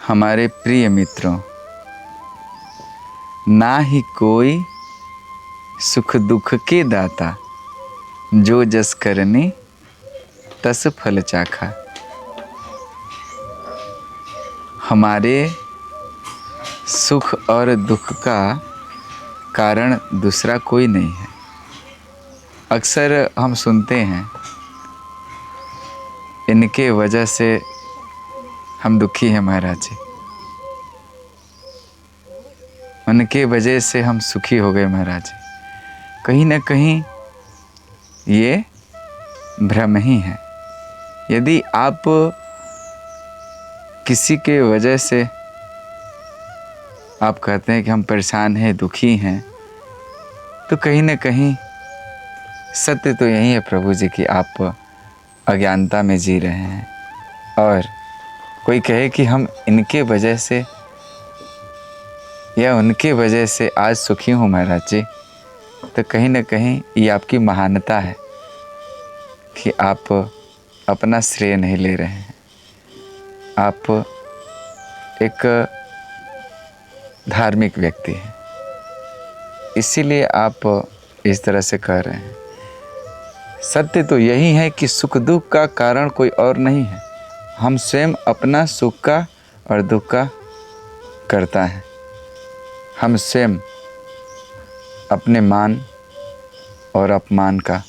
हमारे प्रिय मित्रों, ना ही कोई सुख दुख के दाता, जो जस करने तस फल चाखा। हमारे सुख और दुख का कारण दूसरा कोई नहीं है। अक्सर हम सुनते हैं, इनके वजह से हम दुखी हैं महाराज जी, उनके वजह से हम सुखी हो गए महाराज जी। कहीं ना कहीं ये भ्रम ही है। यदि आप किसी के वजह से आप कहते हैं कि हम परेशान हैं, दुखी हैं, तो कहीं ना कहीं सत्य तो यही है प्रभु जी कि आप अज्ञानता में जी रहे हैं। और कोई कहे कि हम इनके वजह से या उनके वजह से आज सुखी हूँ महाराज जी, तो कहीं ना कहीं ये आपकी महानता है कि आप अपना श्रेय नहीं ले रहे हैं। आप एक धार्मिक व्यक्ति हैं, इसीलिए आप इस तरह से कह रहे हैं। सत्य तो यही है कि सुख दुख का कारण कोई और नहीं है, हम स्वयं अपना सुख का और दुख का करता है। हम स्वयं अपने मान और अपमान का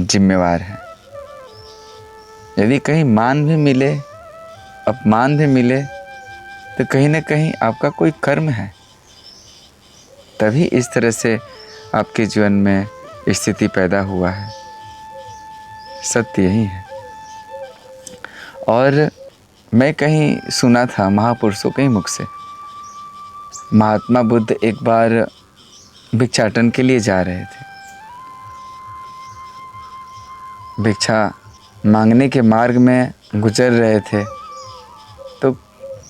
जिम्मेवार हैं। यदि कहीं मान भी मिले, अपमान भी मिले, तो कहीं ना कहीं आपका कोई कर्म है, तभी इस तरह से आपके जीवन में स्थिति पैदा हुआ है। सत्य यही है। और मैं कहीं सुना था महापुरुषों के ही मुख से, महात्मा बुद्ध एक बार भिक्षाटन के लिए जा रहे थे। भिक्षा मांगने के मार्ग में गुजर रहे थे, तो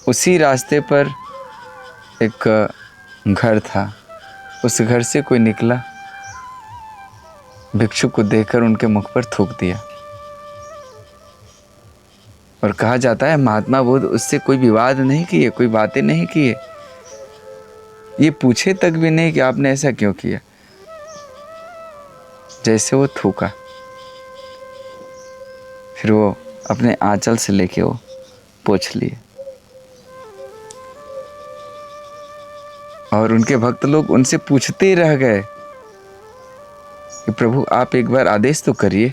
उसी रास्ते पर एक घर था। उस घर से कोई निकला, भिक्षु को देखकर उनके मुख पर थूक दिया। और कहा जाता है महात्मा बुद्ध उससे कोई विवाद नहीं किए, कोई बातें नहीं किए, ये पूछे तक भी नहीं कि आपने ऐसा क्यों किया। जैसे वो थूका, फिर वो अपने आंचल से लेके वो पोंछ लिए। और उनके भक्त लोग उनसे पूछते ही रह गए कि प्रभु आप एक बार आदेश तो करिए,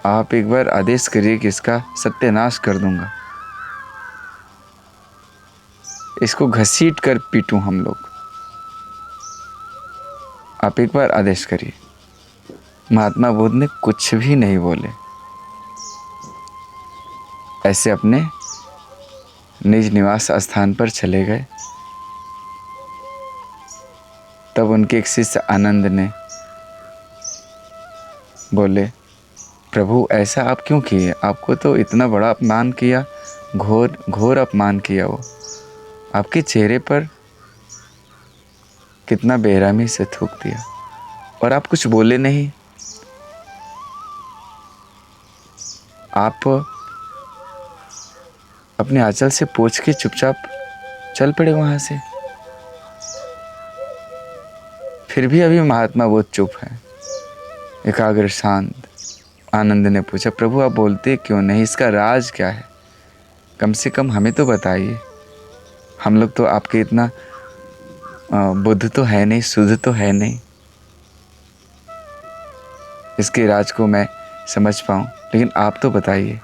आप एक बार आदेश करिए कि इसका सत्यानाश कर दूंगा, इसको घसीट कर पीटूं हम लोग, आप एक बार आदेश करिए। महात्मा बुद्ध ने कुछ भी नहीं बोले, ऐसे अपने निज निवास स्थान पर चले गए। तब उनके एक शिष्य आनंद ने बोले, प्रभु ऐसा आप क्यों किए? आपको तो इतना बड़ा अपमान किया, घोर घोर अपमान किया। वो आपके चेहरे पर कितना बेरहमी से थूक दिया और आप कुछ बोले नहीं। आप अपने आंचल से पोंछ के चुपचाप चल पड़े वहां से। फिर भी अभी महात्मा बुद्ध चुप है, एकाग्र शांत। आनंद ने पूछा, प्रभु आप बोलते क्यों नहीं? इसका राज क्या है? कम से कम हमें तो बताइए। हम लोग तो आपके इतना बुद्ध तो है नहीं, शुद्ध तो है नहीं, इसके राज को मैं समझ पाऊँ, लेकिन आप तो बताइए।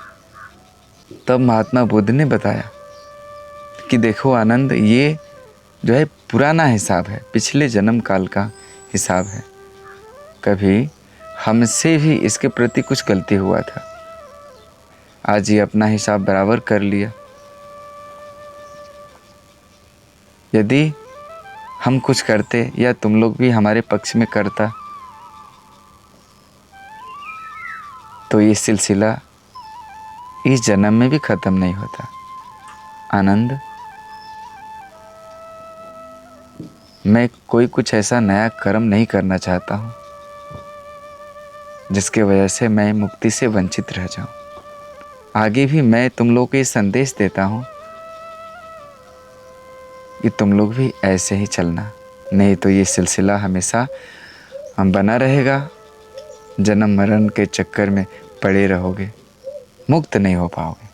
तब महात्मा बुद्ध ने बताया कि देखो आनंद, ये जो है पुराना हिसाब है, पिछले जन्म काल का हिसाब है। कभी हमसे भी इसके प्रति कुछ गलती हुआ था, आज ये अपना हिसाब बराबर कर लिया। यदि हम कुछ करते या तुम लोग भी हमारे पक्ष में करता, तो ये सिलसिला इस जन्म में भी खत्म नहीं होता। आनंद, मैं कोई कुछ ऐसा नया कर्म नहीं करना चाहता हूँ जिसके वजह से मैं मुक्ति से वंचित रह जाऊं। आगे भी मैं तुम लोग को ये संदेश देता हूँ कि तुम लोग भी ऐसे ही चलना, नहीं तो ये सिलसिला हमेशा बना रहेगा। जन्म मरण के चक्कर में पड़े रहोगे, मुक्त नहीं हो पाओगे।